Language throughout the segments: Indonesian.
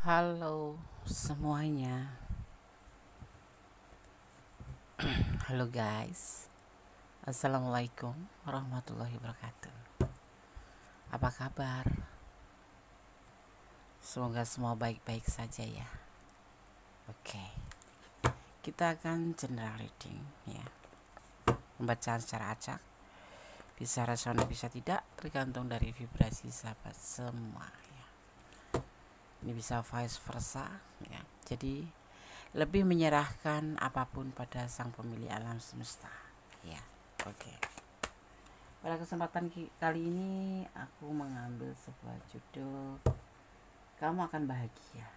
Halo semuanya. Halo guys. Assalamualaikum warahmatullahi wabarakatuh. Apa kabar? Semoga semua baik-baik saja ya. Oke. Kita akan general reading ya. Pembacaan secara acak. Bisa resonan bisa tidak, tergantung dari vibrasi sahabat semua ya. Ini bisa vice versa ya. Jadi lebih menyerahkan apapun pada sang pemilik alam semesta ya. Oke. Pada kesempatan kali ini aku mengambil sebuah judul Kamu Akan Bahagia.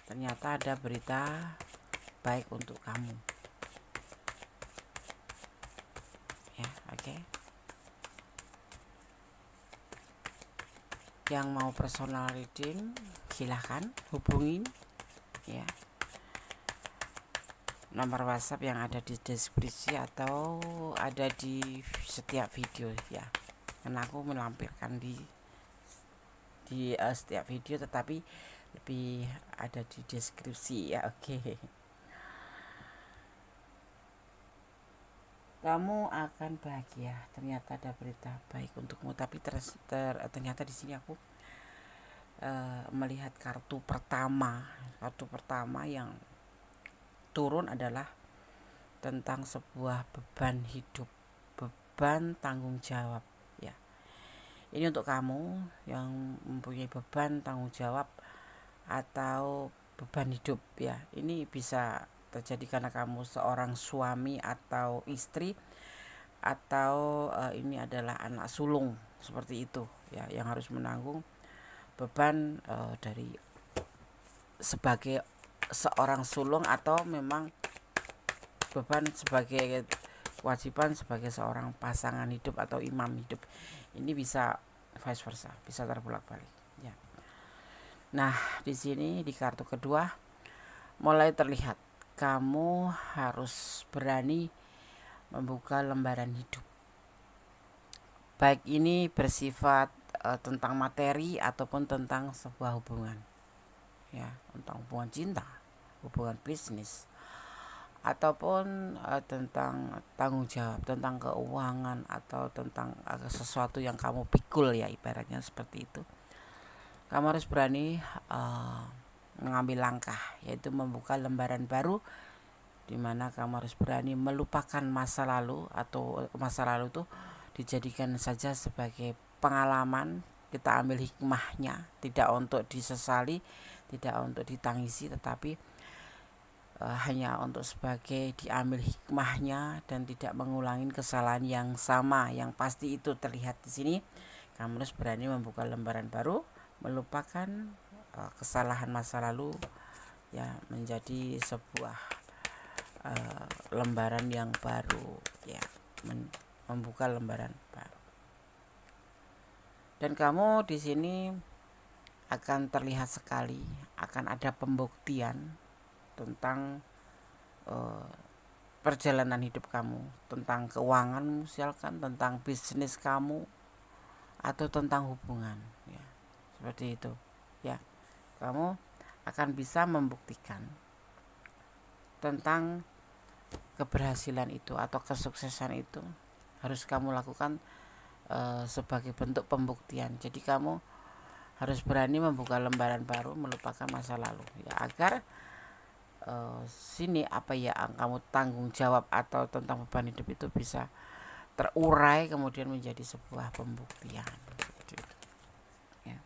Ternyata ada berita baik untuk kamu. Ya, oke. Yang mau personal reading silahkan hubungin ya. Nomor WhatsApp yang ada di deskripsi atau ada di setiap video ya. Karena aku melampirkan di setiap video, tetapi lebih ada di deskripsi ya. Oke. Kamu akan bahagia. Ternyata ada berita baik untukmu, tapi ternyata di sini aku melihat kartu pertama yang turun adalah tentang sebuah beban hidup, beban tanggung jawab ya. Ini untuk kamu yang mempunyai beban tanggung jawab atau beban hidup ya. Ini bisa terjadi karena kamu seorang suami atau istri, atau ini adalah anak sulung seperti itu ya, yang harus menanggung beban dari sebagai seorang sulung, atau memang beban sebagai kewajiban sebagai seorang pasangan hidup atau imam hidup. Ini bisa vice versa, bisa terbalik ya. Nah, di sini di kartu kedua mulai terlihat kamu harus berani membuka lembaran hidup. Baik ini bersifat tentang materi ataupun tentang sebuah hubungan. Ya, tentang hubungan cinta, hubungan bisnis, ataupun tentang tanggung jawab, tentang keuangan, atau tentang sesuatu yang kamu pikul ya, ibaratnya seperti itu. Kamu harus berani mengambil langkah, yaitu membuka lembaran baru, di mana kamu harus berani melupakan masa lalu, atau masa lalu itu dijadikan saja sebagai pengalaman. Kita ambil hikmahnya, tidak untuk disesali, tidak untuk ditangisi, tetapi hanya untuk sebagai diambil hikmahnya dan tidak mengulangi kesalahan yang sama. Yang pasti itu terlihat di sini. Kamu harus berani membuka lembaran baru, melupakan kesalahan masa lalu ya, menjadi sebuah lembaran yang baru ya, membuka lembaran baru. Dan kamu di sini akan terlihat sekali, akan ada pembuktian tentang perjalanan hidup kamu, tentang keuangan misalkan, tentang bisnis kamu, atau tentang hubungan ya, seperti itu ya. Kamu akan bisa membuktikan tentang keberhasilan itu atau kesuksesan itu harus kamu lakukan sebagai bentuk pembuktian. Jadi kamu harus berani membuka lembaran baru, melupakan masa lalu ya, agar sini apa ya kamu tanggung jawab atau tentang beban hidup itu bisa terurai kemudian menjadi sebuah pembuktian ya.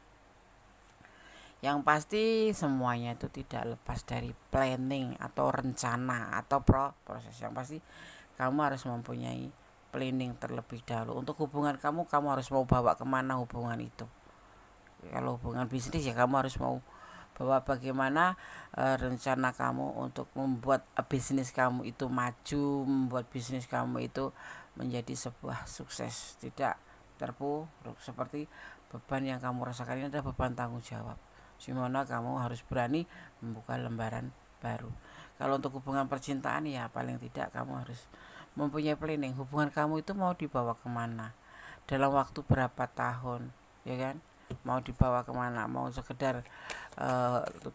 Yang pasti semuanya itu tidak lepas dari planning atau rencana atau proses. Yang pasti kamu harus mempunyai planning terlebih dahulu. Untuk hubungan kamu harus mau bawa kemana hubungan itu. Kalau hubungan bisnis ya kamu harus mau bahwa bagaimana rencana kamu untuk membuat bisnis kamu itu maju, membuat bisnis kamu itu menjadi sebuah sukses, tidak terpuruk seperti beban yang kamu rasakan. Ini adalah beban tanggung jawab, dimana kamu harus berani membuka lembaran baru. Kalau untuk hubungan percintaan ya paling tidak kamu harus mempunyai planning, hubungan kamu itu mau dibawa kemana, dalam waktu berapa tahun ya kan. mau dibawa kemana, mau sekedar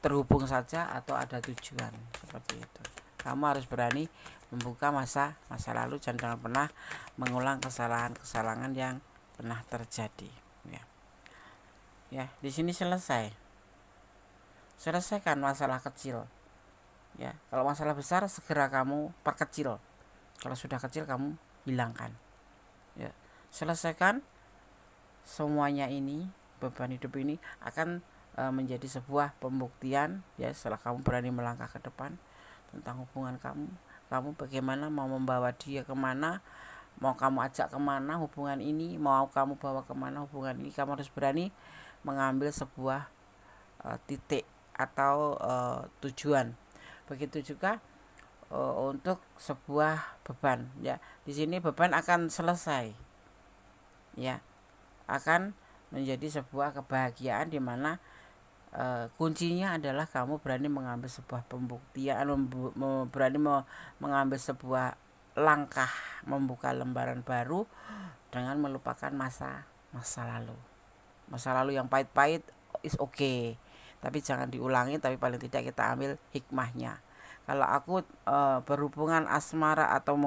terhubung saja atau ada tujuan seperti itu. Kamu harus berani membuka masa lalu dan jangan pernah mengulang kesalahan yang pernah terjadi. Ya, di sini selesaikan masalah kecil. Ya, kalau masalah besar segera kamu perkecil. Kalau sudah kecil kamu hilangkan. Ya, selesaikan semuanya ini. Beban hidup ini akan menjadi sebuah pembuktian ya, setelah kamu berani melangkah ke depan tentang hubungan kamu bagaimana mau membawa dia kemana, mau kamu ajak kemana hubungan ini, mau kamu bawa kemana hubungan ini. Kamu harus berani mengambil sebuah titik atau tujuan. Begitu juga untuk sebuah beban ya. Di sini beban akan selesai ya, akan menjadi sebuah kebahagiaan di mana kuncinya adalah kamu berani mengambil sebuah pembuktian, berani mengambil sebuah langkah, membuka lembaran baru dengan melupakan masa lalu yang pahit-pahit is okay, tapi jangan diulangi, tapi paling tidak kita ambil hikmahnya. Kalau aku berhubungan asmara atau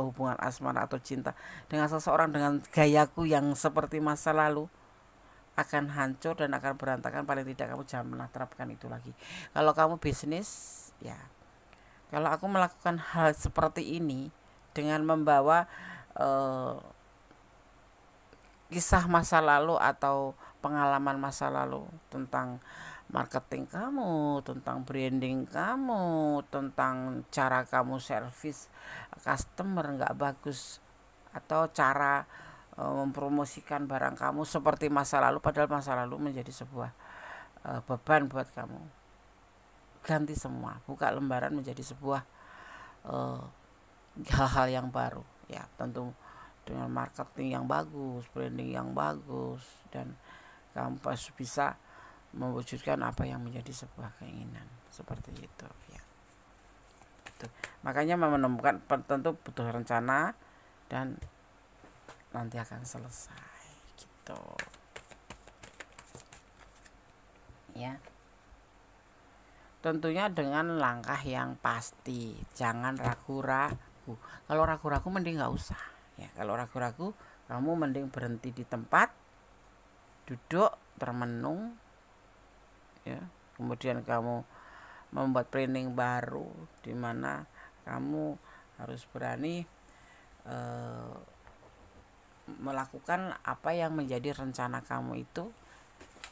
hubungan asmara atau cinta dengan seseorang dengan gayaku yang seperti masa lalu, akan hancur dan akan berantakan. Paling tidak kamu jangan pernah terapkan itu lagi. Kalau kamu bisnis ya, kalau aku melakukan hal seperti ini dengan membawa kisah masa lalu atau pengalaman masa lalu tentang marketing kamu, tentang branding kamu, tentang cara kamu servis customer nggak bagus, atau cara mempromosikan barang kamu seperti masa lalu, padahal masa lalu menjadi sebuah beban buat kamu. Ganti semua, buka lembaran menjadi sebuah hal-hal yang baru ya, tentu dengan marketing yang bagus, branding yang bagus, dan kamu pasti bisa mewujudkan apa yang menjadi sebuah keinginan seperti itu ya. Makanya menemukan tentu butuh rencana dan nanti akan selesai gitu ya. Tentunya dengan langkah yang pasti, jangan ragu-ragu. Kalau ragu-ragu mending nggak usah ya. Kalau ragu-ragu kamu mending berhenti di tempat, duduk termenung ya, kemudian kamu membuat planning baru di mana kamu harus berani melakukan apa yang menjadi rencana kamu itu,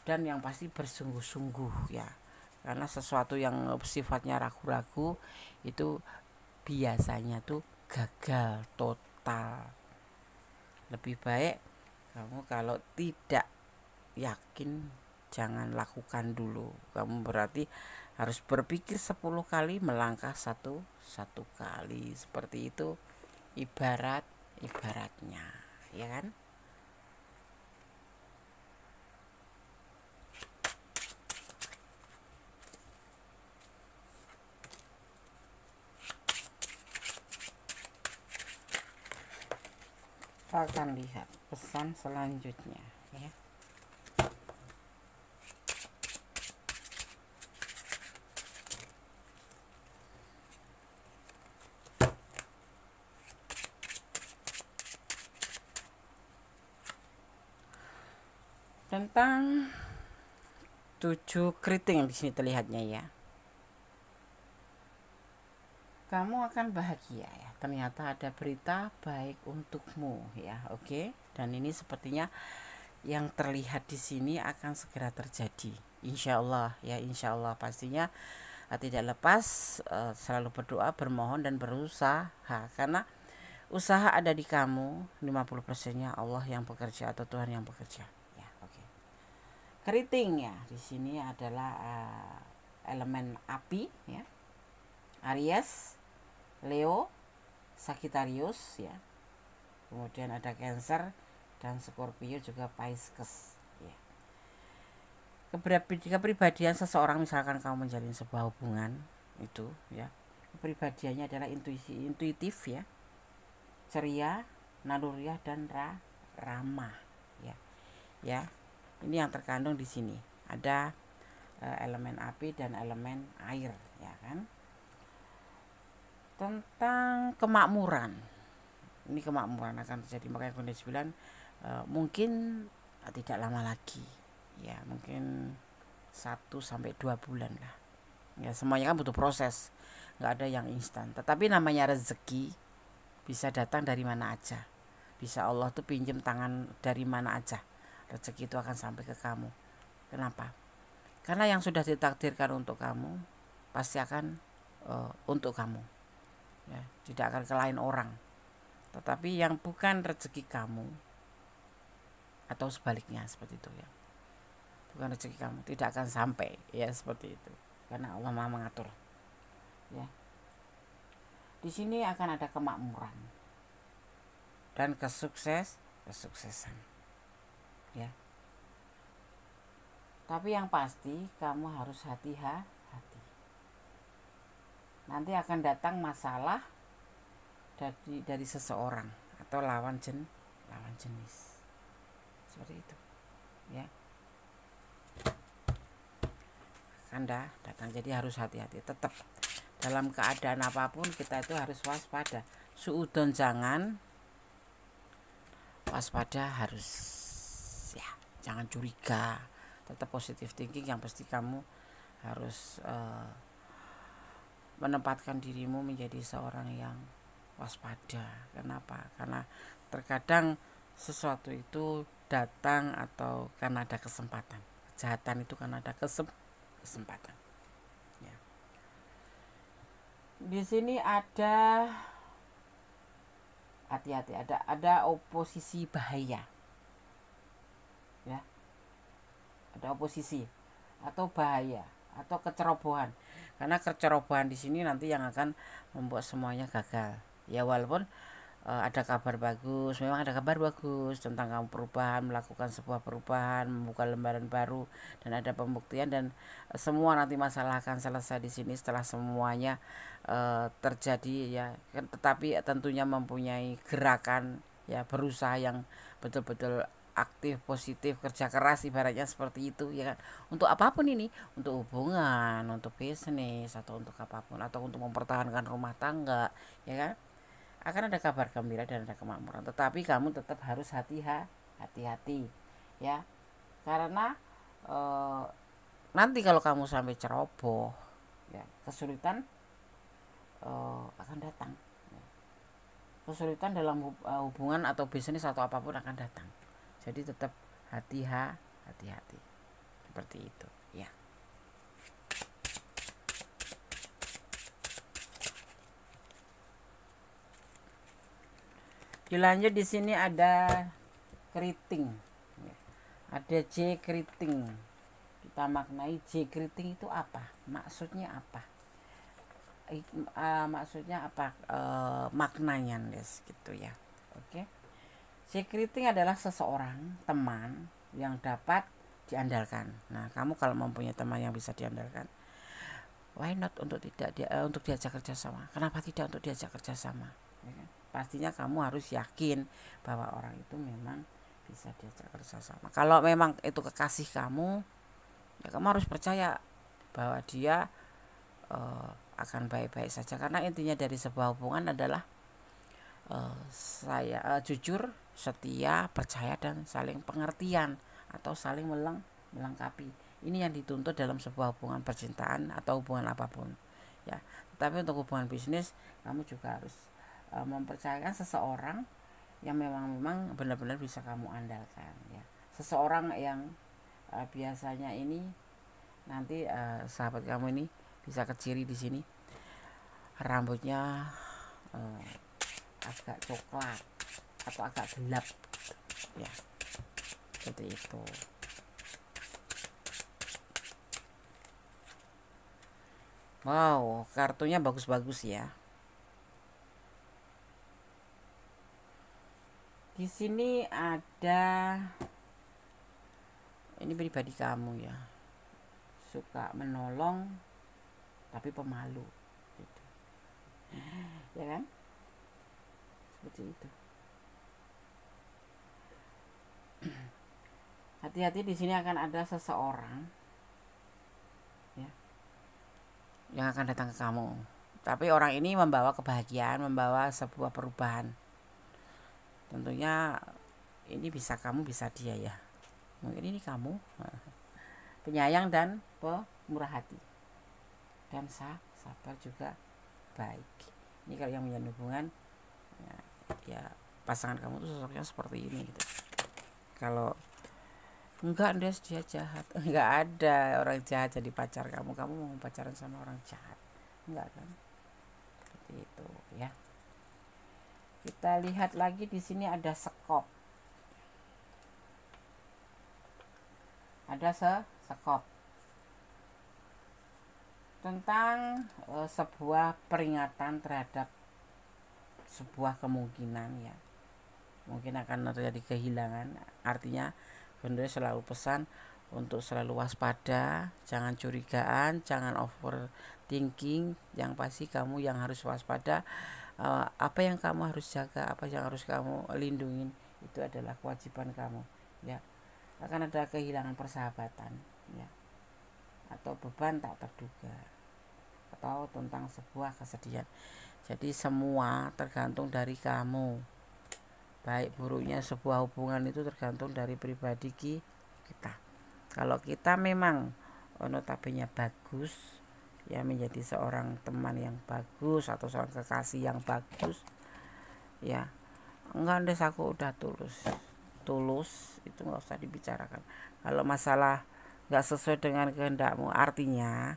dan yang pasti bersungguh-sungguh ya, karena sesuatu yang sifatnya ragu-ragu itu biasanya tuh gagal total. Lebih baik kamu kalau tidak yakin jangan lakukan dulu. Kamu berarti harus berpikir 10 kali, melangkah satu kali, seperti itu ibaratnya ya kan. Kita akan lihat pesan selanjutnya ya. Tentang 7 keriting di sini terlihatnya ya. Kamu akan bahagia ya. Ternyata ada berita baik untukmu ya. Oke. Dan ini sepertinya yang terlihat di sini akan segera terjadi. Insya Allah ya, insya Allah pastinya. Tidak lepas selalu berdoa, bermohon dan berusaha, karena usaha ada di kamu. 50%-nya Allah yang bekerja atau Tuhan yang bekerja. Keriting ya, di sini adalah elemen api ya. Aries, Leo, Sagittarius ya. Kemudian ada Cancer dan Scorpio, juga Pisces ya. Kepribadian seseorang, misalkan kamu menjalin sebuah hubungan itu ya, kepribadiannya adalah intuitif ya, ceria, naluriah dan ramah ya. Ini yang terkandung di sini. Ada elemen api dan elemen air, ya kan? Tentang kemakmuran. Ini kemakmuran akan terjadi, makanya kondisi 9 mungkin tidak lama lagi. Ya, mungkin 1 sampai 2 bulan lah. Ya, semuanya kan butuh proses. Nggak ada yang instan. Tetapi namanya rezeki bisa datang dari mana aja. Bisa Allah tuh pinjem tangan dari mana aja. Rezeki itu akan sampai ke kamu. Kenapa? Karena yang sudah ditakdirkan untuk kamu pasti akan untuk kamu, ya, tidak akan ke lain orang. Tetapi yang bukan rezeki kamu atau sebaliknya seperti itu, ya, bukan rezeki kamu tidak akan sampai, ya, seperti itu. Karena Allah Maha mengatur, ya. Di sini akan ada kemakmuran dan kesuksesan, ya. Tapi yang pasti kamu harus hati-hati. Nanti akan datang masalah dari seseorang atau lawan jenis. Seperti itu, ya. Akan datang, jadi harus hati-hati. Tetap dalam keadaan apapun kita itu harus waspada. Suudon jangan, waspada harus, ya. Jangan curiga. Tetap positive thinking. Yang pasti kamu harus menempatkan dirimu menjadi seorang yang waspada. Kenapa? Karena terkadang sesuatu itu datang atau karena ada kesempatan. Kejahatan itu karena ada kesempatan. Ya. Di sini ada hati-hati, ada oposisi bahaya. Ya. Ada oposisi atau bahaya atau kecerobohan. Karena kecerobohan di sini nanti yang akan membuat semuanya gagal. Ya, walaupun ada kabar bagus, memang ada kabar bagus tentang kamu perubahan, melakukan sebuah perubahan, membuka lembaran baru, dan ada pembuktian, dan semua nanti masalah akan selesai di sini setelah semuanya terjadi, ya. Tetapi tentunya mempunyai gerakan, ya, berusaha yang betul-betul aktif, positif, kerja keras, ibaratnya seperti itu, ya kan. Untuk apapun ini, untuk hubungan, untuk bisnis, atau untuk apapun, atau untuk mempertahankan rumah tangga, ya kan, akan ada kabar gembira dan ada kemakmuran. Tetapi kamu tetap harus hati-hati, ya, karena nanti kalau kamu sampai ceroboh, ya, kesulitan akan datang. Kesulitan dalam hubungan atau bisnis atau apapun akan datang. Jadi tetap hati-hati seperti itu, ya. Dilanjut, di sini ada keriting, ada J keriting. Kita maknai J keriting itu apa? Maksudnya apa? Maksudnya apa? Maknanya, guys, gitu, ya. Oke. J keriting adalah seseorang, teman yang dapat diandalkan. Nah, kamu kalau mempunyai teman yang bisa diandalkan, why not untuk diajak kerjasama? Kenapa tidak untuk diajak kerjasama? Ya kan? Pastinya kamu harus yakin bahwa orang itu memang bisa diajak kerjasama. Kalau memang itu kekasih kamu, ya kamu harus percaya bahwa dia akan baik-baik saja. Karena intinya dari sebuah hubungan adalah jujur, setia, percaya, dan saling pengertian atau saling melengkapi. Ini yang dituntut dalam sebuah hubungan percintaan atau hubungan apapun, ya. Tapi untuk hubungan bisnis, kamu juga harus mempercayakan seseorang yang memang benar-benar bisa kamu andalkan, ya. Seseorang yang biasanya ini nanti sahabat kamu ini bisa keciri di sini, rambutnya agak coklat atau agak gelap, ya, seperti itu. Wow, kartunya bagus-bagus, ya. Di sini ada, ini pribadi kamu, ya, suka menolong tapi pemalu, gitu. Ya kan, seperti itu. hati-hati, di sini akan ada seseorang ya yang akan datang ke kamu. Tapi orang ini membawa kebahagiaan, membawa sebuah perubahan. Tentunya ini bisa kamu, bisa dia ya. Mungkin ini kamu penyayang dan pemurah hati. Dan sabar juga baik. Ini kalau yang menjalin hubungan ya pasangan kamu tuh sosoknya seperti ini gitu. Kalau enggak, dia jahat, enggak ada orang jahat jadi pacar kamu mau pacaran sama orang jahat, enggak kan? Seperti itu ya. Kita lihat lagi, di sini ada sekop, ada sekop tentang sebuah peringatan terhadap sebuah kemungkinan ya, mungkin akan terjadi kehilangan. Artinya Bunda selalu pesan untuk selalu waspada, jangan curigaan, jangan overthinking. Yang pasti kamu yang harus waspada, apa yang kamu harus jaga, apa yang harus kamu lindungi, itu adalah kewajiban kamu ya. Akan ada kehilangan persahabatan ya, atau beban tak terduga, atau tentang sebuah kesedihan. Jadi semua tergantung dari kamu. Baik buruknya sebuah hubungan itu tergantung dari pribadi kita. Kalau kita memang notabene bagus ya, menjadi seorang teman yang bagus atau seorang kekasih yang bagus ya, enggak des aku udah tulus itu nggak usah dibicarakan. Kalau masalah nggak sesuai dengan kehendakmu, artinya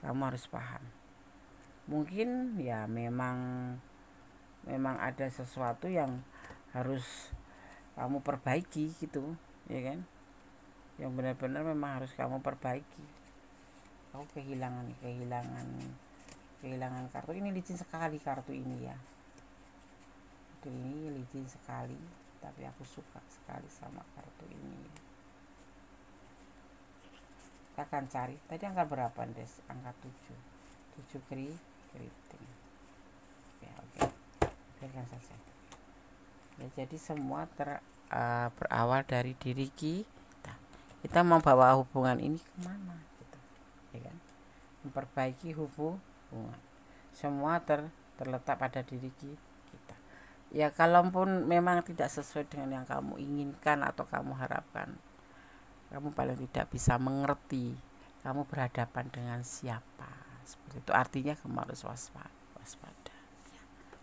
kamu harus paham, mungkin ya memang ada sesuatu yang harus kamu perbaiki gitu ya kan, yang benar-benar memang harus kamu perbaiki. Kamu kehilangan kartu ini, licin sekali kartu ini ya. Ini licin sekali, tapi aku suka sekali sama kartu ini. Kita akan cari, tadi angka berapa des? Angka 7 keriting. Oke. Biarkan saja ya. Jadi semua berawal dari diri kita mau bawa hubungan ini kemana gitu ya kan, memperbaiki hubungan. Semua terletak pada diri kita ya. Kalaupun memang tidak sesuai dengan yang kamu inginkan atau kamu harapkan, kamu paling tidak bisa mengerti kamu berhadapan dengan siapa, seperti itu. Artinya kamu harus waspada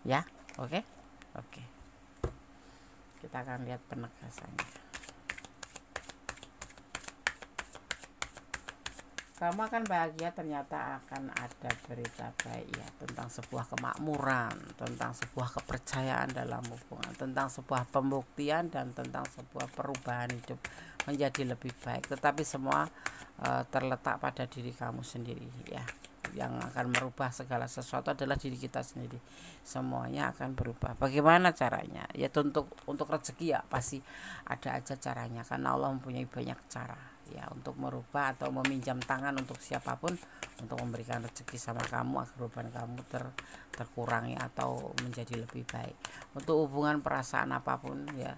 ya. Oke. Kita akan lihat penegasannya. Kamu akan bahagia, ternyata akan ada berita baik ya, tentang sebuah kemakmuran, tentang sebuah kepercayaan dalam hubungan, tentang sebuah pembuktian, dan tentang sebuah perubahan hidup menjadi lebih baik. Tetapi semua terletak pada diri kamu sendiri ya. Yang akan merubah segala sesuatu adalah diri kita sendiri. Semuanya akan berubah. Bagaimana caranya? Ya untuk rezeki ya pasti ada aja caranya, karena Allah mempunyai banyak cara ya untuk merubah atau meminjam tangan untuk siapapun untuk memberikan rezeki sama kamu agar beban kamu terkurangi atau menjadi lebih baik. Untuk hubungan perasaan apapun ya,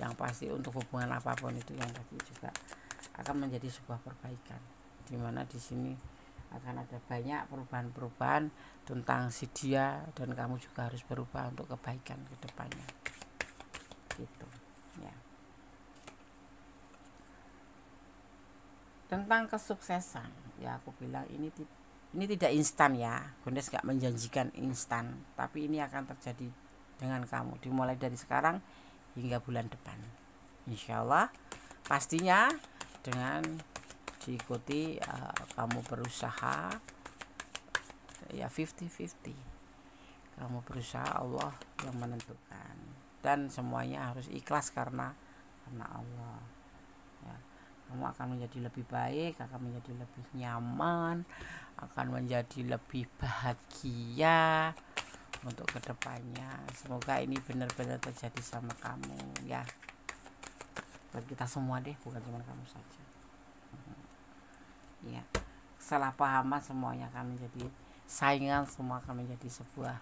yang pasti untuk hubungan apapun itu yang pasti juga akan menjadi sebuah perbaikan, dimana di sini akan ada banyak perubahan-perubahan tentang si dia, dan kamu juga harus berubah untuk kebaikan ke depannya gitu ya. Tentang kesuksesan ya, aku bilang ini tidak instan ya. Gondes gak menjanjikan instan, tapi ini akan terjadi dengan kamu dimulai dari sekarang hingga bulan depan, insya Allah. Pastinya dengan diikuti kamu berusaha ya, 50-50. Kamu berusaha, Allah yang menentukan, dan semuanya harus ikhlas karena Allah ya. Kamu akan menjadi lebih baik, akan menjadi lebih nyaman, akan menjadi lebih bahagia untuk kedepannya. Semoga ini benar-benar terjadi sama kamu ya, buat kita semua deh, bukan cuma kamu saja ya. Kesalahpahaman semuanya akan menjadi saingan, semua akan menjadi sebuah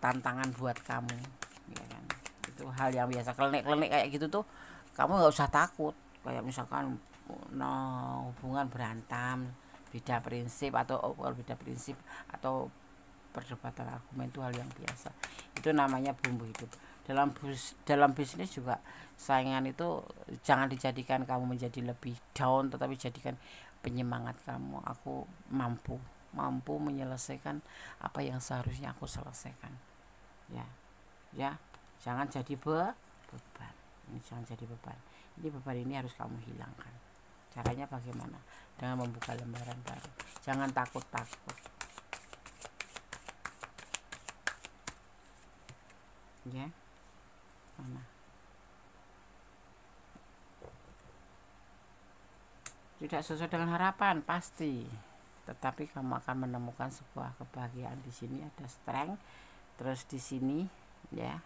tantangan buat kamu ya kan. Itu hal yang biasa. Klenik kayak gitu tuh kamu nggak usah takut, kayak misalkan hubungan berantem, beda prinsip atau beda prinsip atau perdebatan argumen itu hal yang biasa. Itu namanya bumbu hidup. Dalam bisnis juga saingan itu jangan dijadikan kamu menjadi lebih down, tetapi jadikan penyemangat kamu. Aku mampu menyelesaikan apa yang seharusnya aku selesaikan. Ya, jangan jadi beban. Ini jangan jadi beban. Ini beban ini harus kamu hilangkan. Caranya bagaimana? Dengan membuka lembaran baru. Jangan takut-takut. Ya, mana? Tidak sesuai dengan harapan pasti, tetapi kamu akan menemukan sebuah kebahagiaan. Di sini ada strength, terus di sini ya,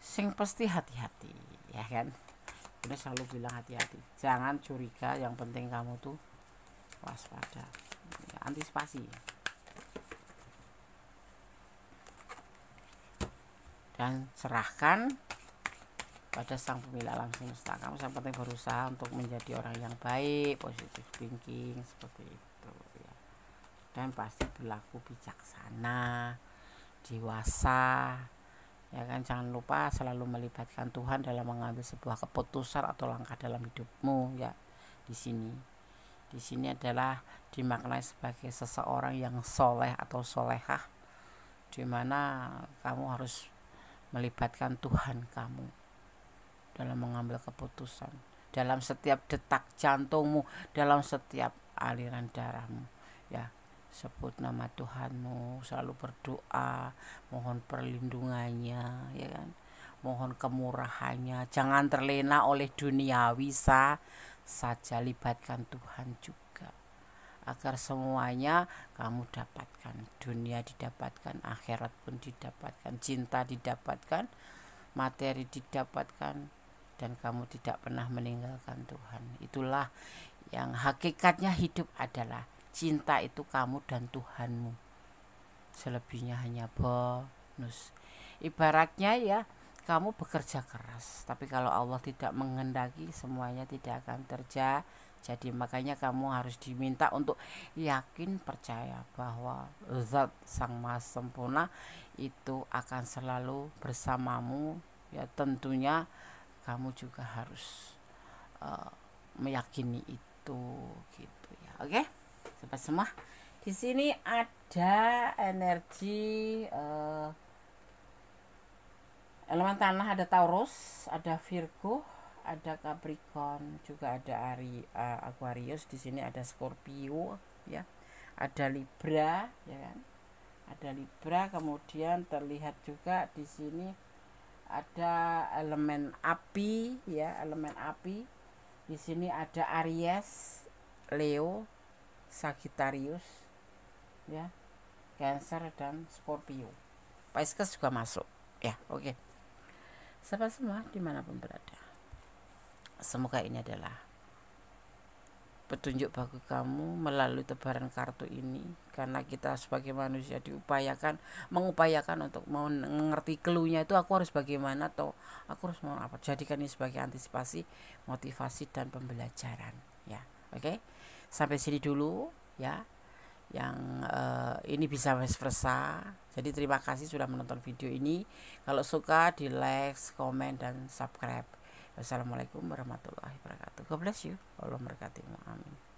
sing pasti hati-hati, ya kan? Udah selalu bilang hati-hati, jangan curiga. Yang penting kamu tuh waspada, ya, antisipasi. Dan serahkan pada sang pemilik alam semesta. Kamu yang penting berusaha untuk menjadi orang yang baik, positive thinking seperti itu ya. Dan pasti berlaku bijaksana, dewasa, ya kan. Jangan lupa selalu melibatkan Tuhan dalam mengambil sebuah keputusan atau langkah dalam hidupmu ya. Di sini adalah dimaknai sebagai seseorang yang soleh atau solehah, dimana kamu harus melibatkan Tuhan kamu dalam mengambil keputusan, dalam setiap detak jantungmu, dalam setiap aliran darahmu ya. Sebut nama Tuhanmu, selalu berdoa, mohon perlindungannya ya kan, mohon kemurahannya. Jangan terlena oleh duniawi saja, libatkan Tuhan juga, agar semuanya kamu dapatkan. Dunia didapatkan, akhirat pun didapatkan, cinta didapatkan, materi didapatkan, dan kamu tidak pernah meninggalkan Tuhan. Itulah yang hakikatnya hidup adalah cinta, itu kamu dan Tuhanmu. Selebihnya hanya bonus. Ibaratnya ya, kamu bekerja keras, tapi kalau Allah tidak menghendaki, semuanya tidak akan terjadi. Jadi makanya kamu harus diminta untuk yakin, percaya bahwa Zat Sang Maha Sempurna itu akan selalu bersamamu ya. Tentunya kamu juga harus meyakini itu gitu ya. Oke, sobat semua, di sini ada energi elemen tanah, ada Taurus, ada Virgo, ada Capricorn, juga ada Aquarius. Di sini ada Scorpio ya, ada Libra ya kan, ada Libra. Kemudian terlihat juga di sini ada elemen api ya, elemen api. Di sini ada Aries, Leo, Sagittarius ya, Cancer dan Scorpio. Pisces juga masuk ya. Oke, sahabat semua dimanapun berada, semoga ini adalah petunjuk bagi kamu melalui tebaran kartu ini, karena kita sebagai manusia mengupayakan untuk mengerti clue-nya itu aku harus bagaimana, atau aku harus mau apa. Jadikan ini sebagai antisipasi, motivasi dan pembelajaran ya. Oke, sampai sini dulu ya, yang ini bisa vice versa. Jadi terima kasih sudah menonton video ini. Kalau suka di like, komen dan subscribe. Wassalamualaikum warahmatullahi wabarakatuh. God bless you. Allah memberkatimu. Amin.